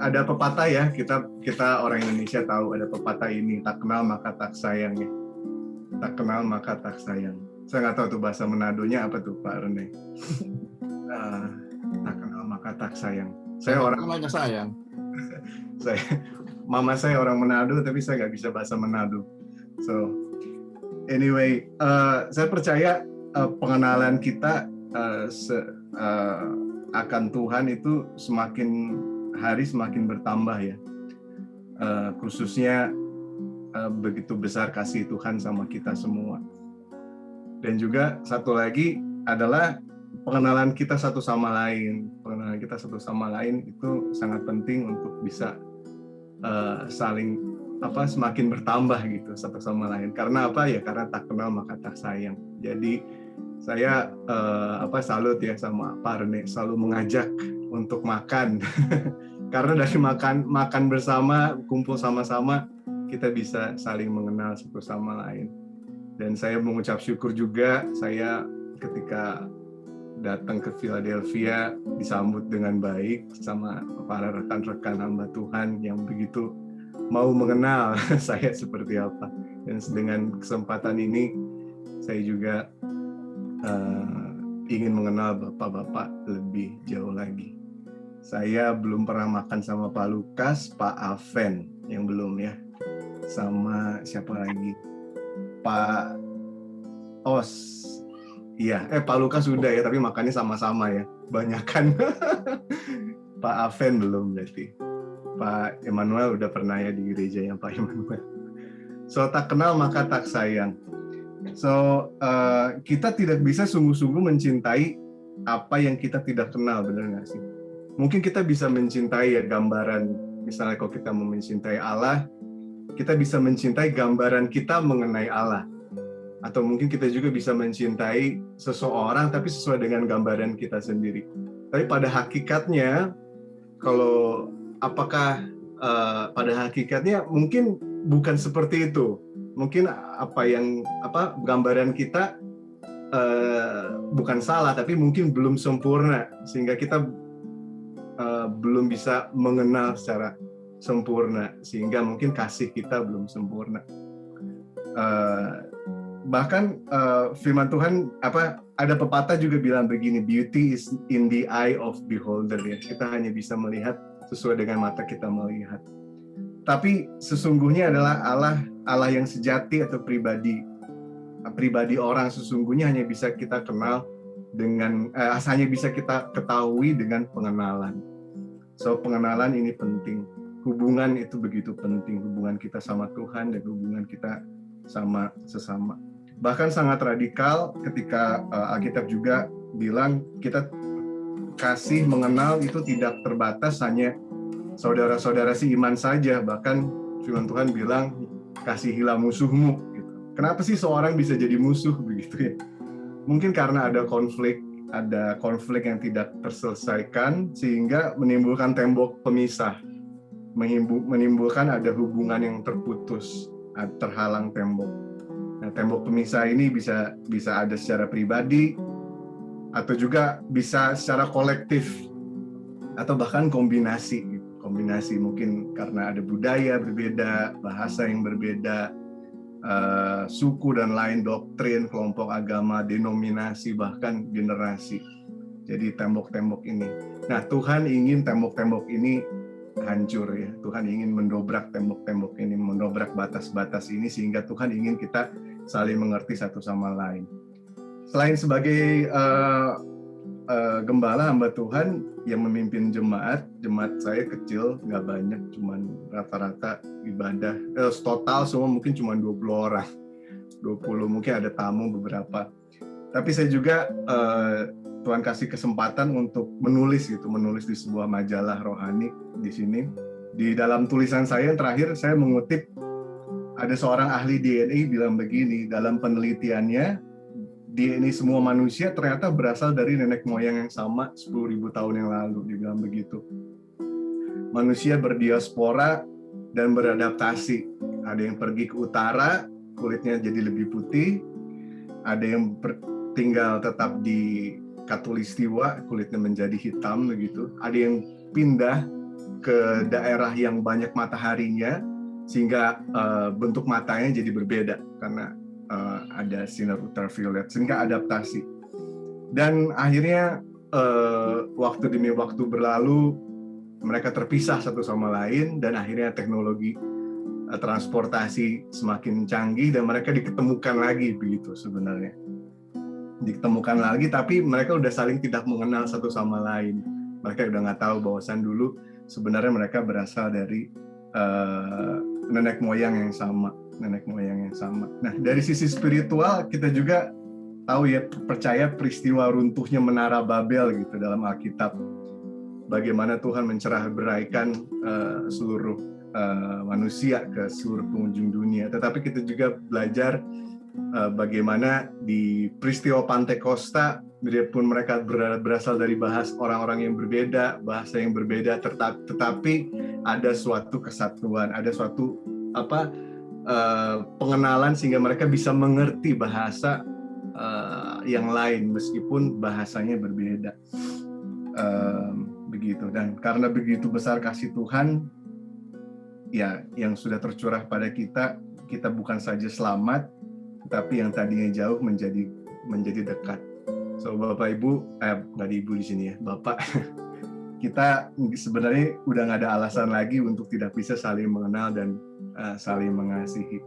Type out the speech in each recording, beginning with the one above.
ada pepatah ya, kita orang Indonesia tahu ada pepatah ini, tak kenal maka tak sayang ya. Tak kenal maka tak sayang. Saya nggak tahu tuh bahasa Manadonya apa tuh Pak Rene. Tak kenal maka tak sayang. Saya orang namanya sayang. Mama saya orang Manado tapi saya nggak bisa bahasa Manado. So anyway, saya percaya pengenalan kita akan Tuhan itu semakin hari semakin bertambah ya. Khususnya begitu besar kasih Tuhan sama kita semua. Dan juga satu lagi adalah pengenalan kita satu sama lain. Pengenalan kita satu sama lain itu sangat penting untuk bisa saling semakin bertambah gitu satu sama lain. Karena apa ya? Karena tak kenal maka tak sayang. Jadi saya salut ya sama Pak Rene, selalu mengajak untuk makan. Karena dari makan bersama, kumpul sama-sama, kita bisa saling mengenal satu sama lain. Dan saya mengucap syukur juga, saya ketika datang ke Philadelphia disambut dengan baik sama para rekan-rekan hamba Tuhan yang begitu mau mengenal saya seperti apa. Dan dengan kesempatan ini, saya juga ingin mengenal Bapak-Bapak lebih jauh lagi. Saya belum pernah makan sama Pak Lukas, Pak Aven yang belum ya. Sama siapa lagi? Pak Os. Iya, Pak Lukas sudah ya, tapi makannya sama-sama ya. Banyakan. Pak Aven belum berarti. Pak Emmanuel udah pernah ya di gerejanya Pak Emmanuel. So tak kenal maka tak sayang. So kita tidak bisa sungguh-sungguh mencintai apa yang kita tidak kenal, benar nggak sih? Mungkin kita bisa mencintai ya gambaran, misalnya kalau kita mau mencintai Allah, kita bisa mencintai gambaran kita mengenai Allah. Atau mungkin kita juga bisa mencintai seseorang tapi sesuai dengan gambaran kita sendiri. Tapi pada hakikatnya, pada hakikatnya mungkin bukan seperti itu. Mungkin gambaran kita bukan salah, tapi mungkin belum sempurna sehingga kita belum bisa mengenal secara sempurna, sehingga mungkin kasih kita belum sempurna. Bahkan firman Tuhan ada pepatah juga bilang begini, beauty is in the eye of beholder ya. Kita hanya bisa melihat sesuai dengan mata kita melihat. Tapi sesungguhnya adalah Allah yang sejati atau pribadi orang sesungguhnya hanya bisa kita kenal hanya bisa kita ketahui dengan pengenalan. So pengenalan ini penting. Hubungan itu begitu penting, hubungan kita sama Tuhan dan hubungan kita sama sesama. Bahkan sangat radikal ketika Alkitab juga bilang kita kasih mengenal itu tidak terbatas hanya saudara-saudara seiman saja. Bahkan firman Tuhan bilang kasihilah musuhmu. Gitu. Kenapa sih seorang bisa jadi musuh begitu ya? Mungkin karena ada konflik yang tidak terselesaikan sehingga menimbulkan tembok pemisah, menimbulkan ada hubungan yang terputus, terhalang tembok. Nah, tembok pemisah ini bisa ada secara pribadi atau juga bisa secara kolektif atau bahkan kombinasi mungkin karena ada budaya berbeda, bahasa yang berbeda, suku dan lain, doktrin, kelompok agama, denominasi, bahkan generasi. Jadi tembok-tembok ini. Nah, Tuhan ingin tembok-tembok ini hancur ya. Tuhan ingin mendobrak tembok-tembok ini, mendobrak batas-batas ini sehingga Tuhan ingin kita saling mengerti satu sama lain. Selain sebagai gembala hamba Tuhan yang memimpin jemaat saya kecil, nggak banyak, cuman rata-rata ibadah total semua mungkin cuma 20 orang, 20 mungkin ada tamu beberapa. Tapi saya juga Tuhan kasih kesempatan untuk menulis di sebuah majalah rohani di sini. Di dalam tulisan saya yang terakhir saya mengutip ada seorang ahli DNA bilang begini, dalam penelitiannya DNA semua manusia ternyata berasal dari nenek moyang yang sama 10.000 tahun yang lalu, dibilang begitu. Manusia berdiaspora dan beradaptasi. Ada yang pergi ke utara, kulitnya jadi lebih putih. Ada yang tinggal tetap di Katulistiwa, kulitnya menjadi hitam begitu. Ada yang pindah ke daerah yang banyak mataharinya, sehingga bentuk matanya jadi berbeda karena ada sinar ultraviolet, sehingga adaptasi. Dan akhirnya waktu demi waktu berlalu, mereka terpisah satu sama lain, dan akhirnya teknologi transportasi semakin canggih dan mereka diketemukan lagi begitu sebenarnya. Diketemukan lagi, tapi mereka udah saling tidak mengenal satu sama lain. Mereka udah nggak tahu bahwasan dulu sebenarnya mereka berasal dari nenek moyang yang sama. Nah, dari sisi spiritual kita juga tahu ya, percaya peristiwa runtuhnya Menara Babel gitu dalam Alkitab. Bagaimana Tuhan mencerahberaikan seluruh manusia ke seluruh pengunjung dunia. Tetapi kita juga belajar bagaimana di peristiwa Pantekosta, biarpun mereka berasal dari orang-orang yang berbeda, bahasa yang berbeda, tetapi ada suatu kesatuan, ada suatu pengenalan sehingga mereka bisa mengerti bahasa yang lain meskipun bahasanya berbeda. Begitu. Dan karena begitu besar kasih Tuhan ya yang sudah tercurah pada kita, kita bukan saja selamat, tapi yang tadinya jauh menjadi dekat. So Bapak Ibu, nggak ada Ibu di sini ya, Bapak, kita sebenarnya udah nggak ada alasan lagi untuk tidak bisa saling mengenal dan saling mengasihi.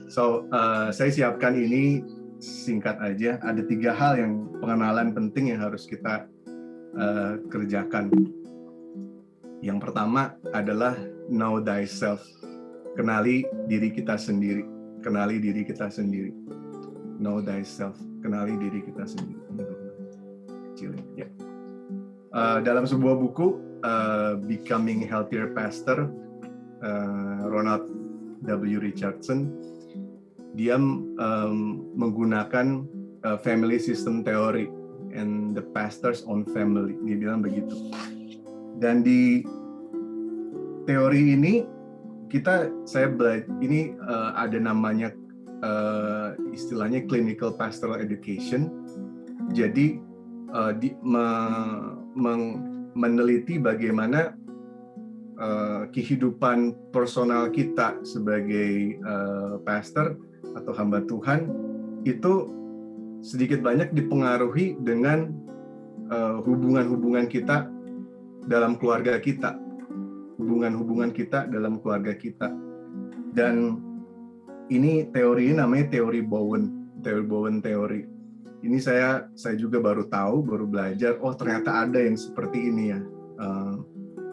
So saya siapkan ini singkat aja. Ada 3 hal yang pengenalan penting yang harus kita kerjakan. Yang pertama adalah know thyself. Kenali diri kita sendiri. Kenali diri kita sendiri. Know thyself. Kenali diri kita sendiri. Kecil ya. Dalam sebuah buku Becoming Healthier Pastor, Ronald W. Richardson, dia menggunakan family system theory and the pastor's own family. Dia bilang begitu. Dan di teori ini saya belajar ini ada namanya istilahnya clinical pastoral education. Jadi meneliti bagaimana kehidupan personal kita sebagai pastor atau hamba Tuhan itu sedikit banyak dipengaruhi dengan hubungan-hubungan kita dalam keluarga kita, hubungan-hubungan kita dalam keluarga kita. Dan ini teori namanya teori Bowen teori. Ini saya juga baru tahu, baru belajar, oh ternyata ada yang seperti ini ya.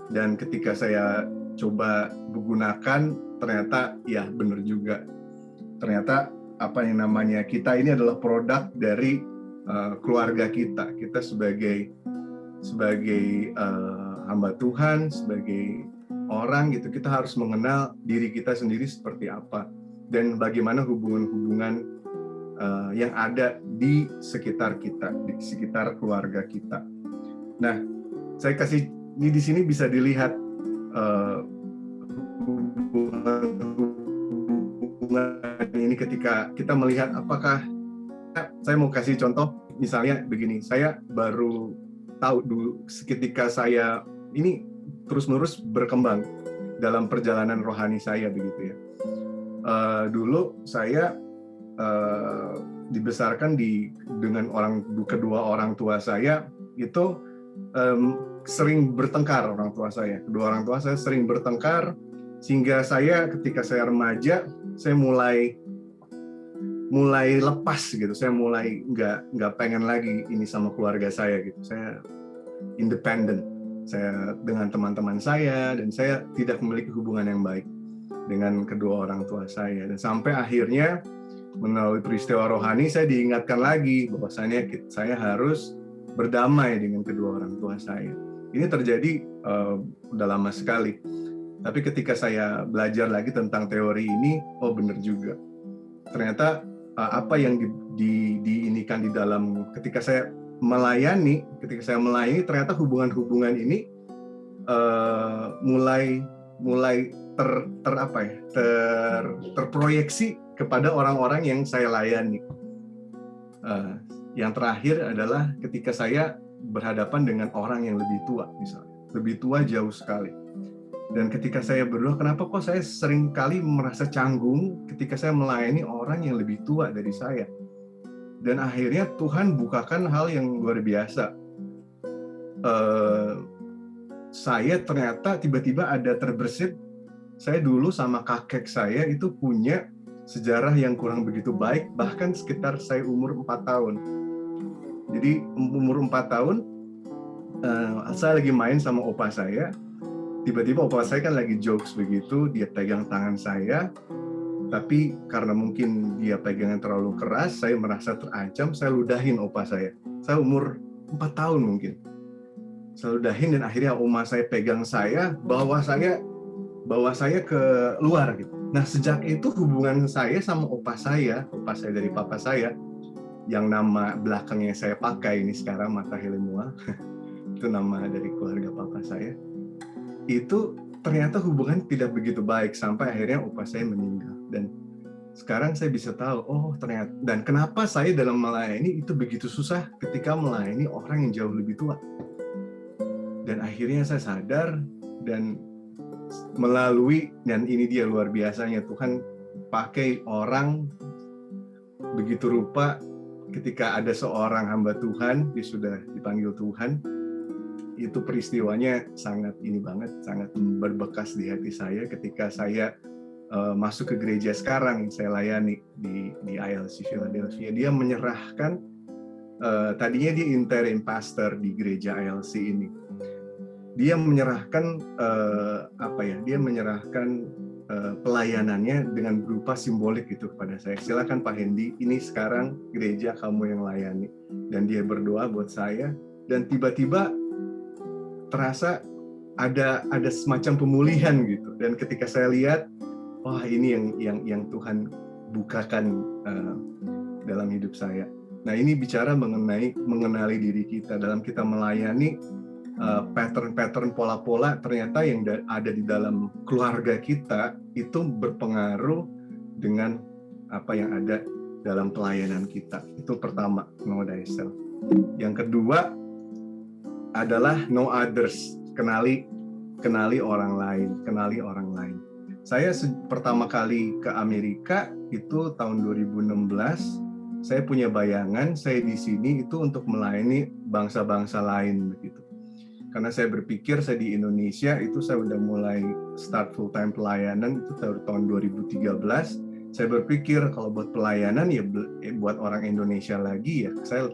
Dan ketika saya coba menggunakan, ternyata ya benar juga. Ternyata apa yang namanya kita ini adalah produk dari keluarga kita. Kita sebagai hamba Tuhan, sebagai orang gitu, kita harus mengenal diri kita sendiri seperti apa dan bagaimana hubungan-hubungan yang ada di sekitar kita, di sekitar keluarga kita. Nah, saya kasih ini di sini bisa dilihat hubungan ini ketika kita melihat apakah, saya mau kasih contoh misalnya begini, saya baru tahu dulu ketika saya ini terus-menerus berkembang dalam perjalanan rohani saya begitu ya. Dulu saya dibesarkan dengan kedua orang tua saya itu sering bertengkar kedua orang tua saya sering bertengkar sehingga ketika saya remaja saya mulai lepas gitu, saya mulai nggak pengen lagi ini sama keluarga saya gitu, saya independen, saya dengan teman-teman saya dan saya tidak memiliki hubungan yang baik dengan kedua orang tua saya dan sampai akhirnya melalui peristiwa rohani saya diingatkan lagi bahwasanya saya harus berdamai dengan kedua orang tua saya. Ini terjadi udah lama sekali. Tapi ketika saya belajar lagi tentang teori ini, oh benar juga. Ternyata apa yang diinikan di dalam ketika saya melayani, ternyata hubungan-hubungan ini mulai terproyeksi kepada orang-orang yang saya layani. Yang terakhir adalah ketika saya berhadapan dengan orang yang lebih tua, misalnya lebih tua jauh sekali. Dan ketika saya berdoa, kenapa kok saya sering kali merasa canggung ketika saya melayani orang yang lebih tua dari saya. Dan akhirnya Tuhan bukakan hal yang luar biasa. Saya ternyata tiba-tiba ada terbersit, saya dulu sama kakek saya itu punya sejarah yang kurang begitu baik, bahkan sekitar saya umur 4 tahun. Jadi umur 4 tahun, saya lagi main sama opa saya, tiba-tiba opa saya kan lagi jokes begitu, dia pegang tangan saya, tapi karena mungkin dia pegangan terlalu keras, saya merasa terancam, saya ludahin opa saya. Saya umur 4 tahun mungkin. Saya ludahin dan akhirnya oma saya pegang saya, bawa saya ke luar gitu. Nah, sejak itu hubungan saya sama opa saya dari papa saya, yang nama belakangnya saya pakai ini sekarang, Mata Helemua, itu nama dari keluarga papa saya, itu ternyata hubungan tidak begitu baik sampai akhirnya opa saya meninggal. Dan sekarang saya bisa tahu, oh ternyata, dan kenapa saya dalam melayani itu begitu susah ketika melayani orang yang jauh lebih tua. Dan akhirnya saya sadar, dan melalui, dan ini dia luar biasanya, Tuhan pakai orang begitu rupa ketika ada seorang hamba Tuhan, dia sudah dipanggil Tuhan, itu peristiwanya sangat ini banget, sangat berbekas di hati saya ketika saya masuk ke gereja sekarang saya layani di ILC Philadelphia. Dia menyerahkan, tadinya dia interim pastor di gereja ILC ini. Dia menyerahkan dia menyerahkan pelayanannya dengan berupa simbolik itu kepada saya. Silakan Pak Hendy, ini sekarang gereja kamu yang layani. Dan dia berdoa buat saya, dan tiba-tiba terasa ada semacam pemulihan gitu. Dan ketika saya lihat, wah ini yang Tuhan bukakan dalam hidup saya. Nah, ini bicara mengenali diri kita dalam kita melayani. Pattern-pattern, pola-pola ternyata yang ada di dalam keluarga kita itu berpengaruh dengan apa yang ada dalam pelayanan kita. Itu pertama, know thyself. Yang kedua adalah know others, kenali orang lain. Saya pertama kali ke Amerika itu tahun 2016. Saya punya bayangan saya di sini itu untuk melayani bangsa-bangsa lain begitu. Karena saya berpikir saya di Indonesia itu saya udah mulai start full time pelayanan itu tahun 2013. Saya berpikir kalau buat pelayanan ya buat orang Indonesia lagi ya, saya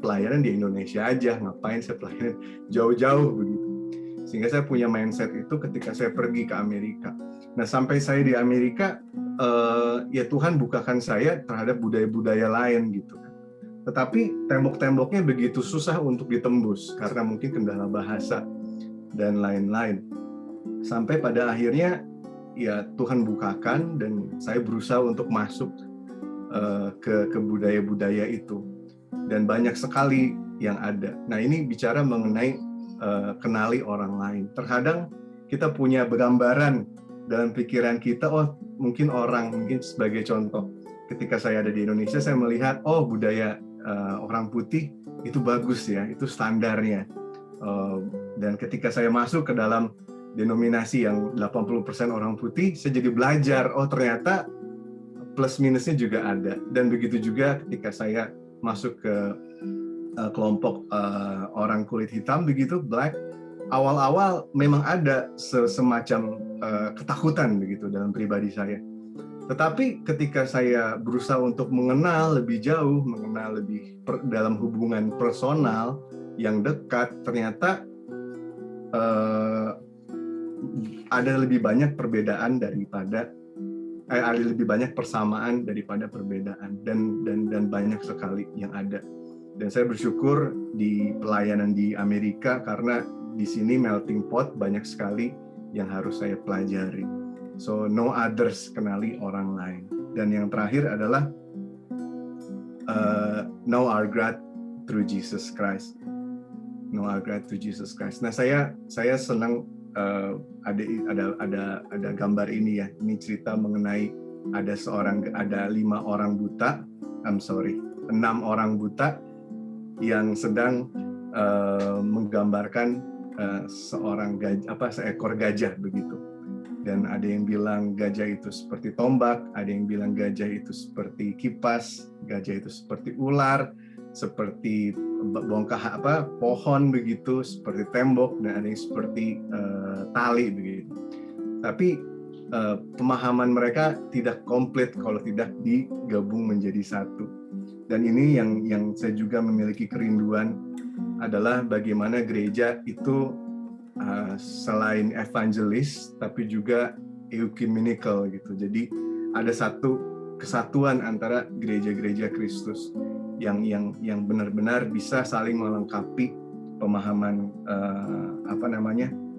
pelayanan di Indonesia aja, ngapain saya pelayanan jauh-jauh begitu. Sehingga saya punya mindset itu ketika saya pergi ke Amerika. Nah, sampai saya di Amerika ya Tuhan bukakan saya terhadap budaya-budaya lain gitu. Tetapi tembok-temboknya begitu susah untuk ditembus karena mungkin kendala bahasa dan lain-lain. Sampai pada akhirnya ya Tuhan bukakan dan saya berusaha untuk masuk ke budaya-budaya itu. Dan banyak sekali yang ada. Nah, ini bicara mengenai kenali orang lain. Terkadang kita punya gambaran dalam pikiran kita, oh mungkin sebagai contoh. Ketika saya ada di Indonesia, saya melihat, oh budaya orang putih itu bagus ya, itu standarnya. Dan ketika saya masuk ke dalam denominasi yang 80% orang putih, saya jadi belajar, oh ternyata plus minusnya juga ada. Dan begitu juga ketika saya masuk ke kelompok orang kulit hitam begitu, black, awal-awal memang ada semacam ketakutan begitu dalam pribadi saya. Tetapi ketika saya berusaha untuk mengenal lebih jauh, mengenal lebih dalam hubungan personal yang dekat, ternyata ada lebih banyak perbedaan daripada ada lebih banyak persamaan daripada perbedaan, dan banyak sekali yang ada. Dan saya bersyukur di pelayanan di Amerika karena di sini melting pot banyak sekali yang harus saya pelajari. So, know others, kenali orang lain. Dan yang terakhir adalah know our God through Jesus Christ. Know our God through Jesus Christ. Nah, saya senang ada gambar ini ya. Ini cerita mengenai ada 6 orang buta yang sedang menggambarkan seekor gajah begitu. Dan ada yang bilang gajah itu seperti tombak, ada yang bilang gajah itu seperti kipas, gajah itu seperti ular, seperti pohon begitu, seperti tembok, dan ada yang seperti tali begitu. Tapi pemahaman mereka tidak komplit kalau tidak digabung menjadi satu. Dan ini yang saya juga memiliki kerinduan adalah bagaimana gereja itu selain evangelis tapi juga ecumenical gitu. Jadi ada satu kesatuan antara gereja-gereja Kristus yang benar-benar bisa saling melengkapi pemahaman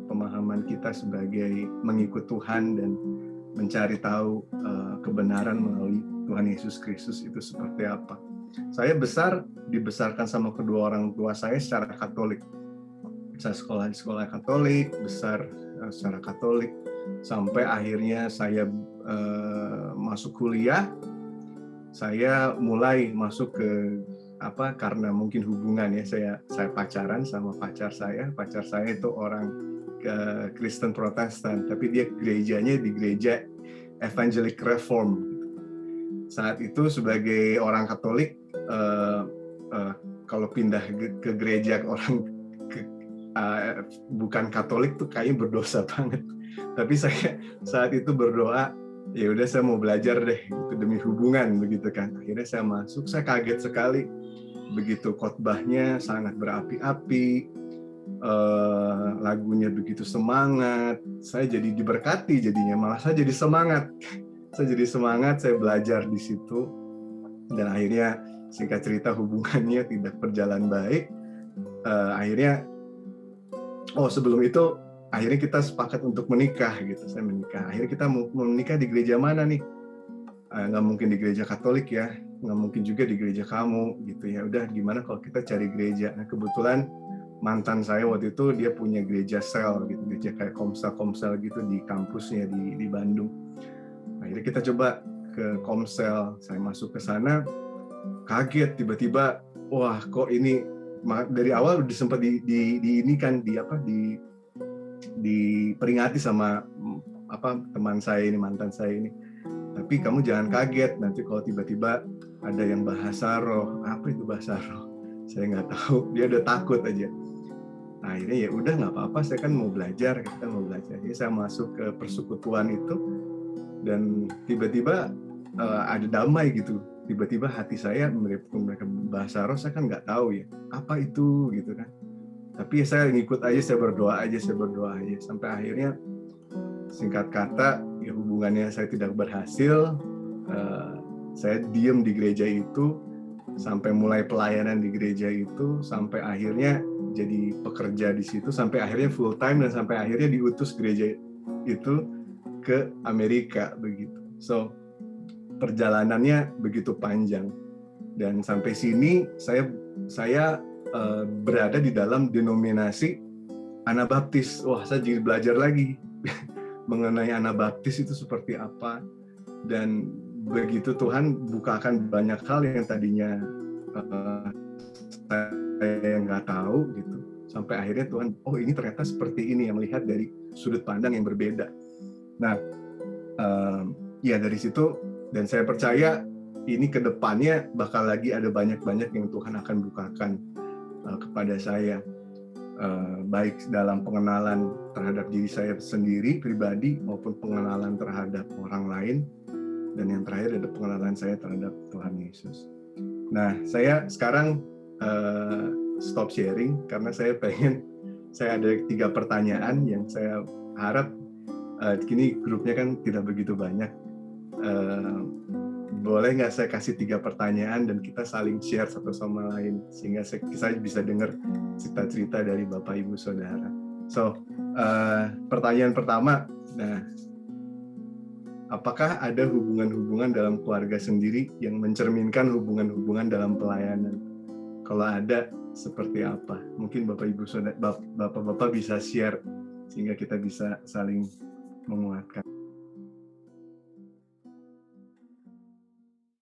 pemahaman kita sebagai mengikut Tuhan dan mencari tahu kebenaran melalui Tuhan Yesus Kristus itu seperti apa. Saya dibesarkan sama kedua orang tua saya secara Katolik. Saya sekolah di sekolah Katolik, besar secara Katolik, sampai akhirnya saya masuk kuliah. Saya mulai masuk ke karena mungkin hubungan ya, saya pacaran sama pacar saya itu orang Kristen Protestan, tapi dia gerejanya di gereja Evangelic Reform. Saat itu sebagai orang Katolik, kalau pindah ke gereja orang bukan Katolik tuh kayaknya berdosa banget. Tapi saya saat itu berdoa, ya udah saya mau belajar deh, itu demi hubungan begitu kan. Akhirnya saya masuk, saya kaget sekali begitu khotbahnya sangat berapi-api, lagunya begitu semangat. Saya jadi diberkati jadinya, malah saya jadi semangat. Saya belajar di situ, dan akhirnya singkat cerita hubungannya tidak berjalan baik. Akhirnya sebelum itu akhirnya kita sepakat untuk menikah gitu. Saya menikah. Akhirnya kita mau menikah di gereja mana nih? Nggak mungkin di gereja Katolik ya, nggak mungkin juga di gereja kamu gitu ya. Udah gimana kalau kita cari gereja? Nah kebetulan mantan saya waktu itu dia punya gereja sel gitu, gereja kayak komsel gitu di kampusnya di Bandung. Akhirnya kita coba ke komsel. Saya masuk ke sana, kaget tiba-tiba, wah kok ini dari awal udah sempat diperingati sama teman saya ini, mantan saya ini. Tapi kamu jangan kaget nanti kalau tiba-tiba ada yang bahasa roh. Apa itu bahasa roh? Saya nggak tahu. Dia udah takut aja. Nah, akhirnya ya udah nggak apa-apa. Saya kan mau belajar. Jadi saya masuk ke persekutuan itu dan tiba-tiba ada damai gitu. Tiba-tiba hati saya mereka bahasa roh, saya kan nggak tahu ya apa itu gitu kan. Tapi ya saya ngikut aja, saya berdoa aja sampai akhirnya singkat kata ya hubungannya saya tidak berhasil. Saya diem di gereja itu sampai mulai pelayanan di gereja itu, sampai akhirnya jadi pekerja di situ, sampai akhirnya full time, dan sampai akhirnya diutus gereja itu ke Amerika begitu. So perjalanannya begitu panjang, dan sampai sini saya berada di dalam denominasi Anabaptis. Wah, saya jadi belajar lagi mengenai Anabaptis itu seperti apa, dan begitu Tuhan bukakan banyak hal yang tadinya saya nggak tahu gitu, sampai akhirnya Tuhan, oh ini ternyata seperti ini, yang melihat dari sudut pandang yang berbeda. Nah, ya dari situ, dan saya percaya ini ke depannya bakal lagi ada banyak-banyak yang Tuhan akan bukakan kepada saya, baik dalam pengenalan terhadap diri saya sendiri pribadi maupun pengenalan terhadap orang lain, dan yang terakhir ada pengenalan saya terhadap Tuhan Yesus. Nah, saya sekarang stop sharing karena saya ada 3 pertanyaan yang saya harap kini grupnya kan tidak begitu banyak. Boleh nggak saya kasih 3 pertanyaan dan kita saling share satu sama lain sehingga saya bisa dengar cerita-cerita dari Bapak Ibu Saudara. So, pertanyaan pertama, nah, apakah ada hubungan-hubungan dalam keluarga sendiri yang mencerminkan hubungan-hubungan dalam pelayanan? Kalau ada, seperti apa? Mungkin Bapak Ibu Saudara, Bapak-bapak bisa share sehingga kita bisa saling menguatkan.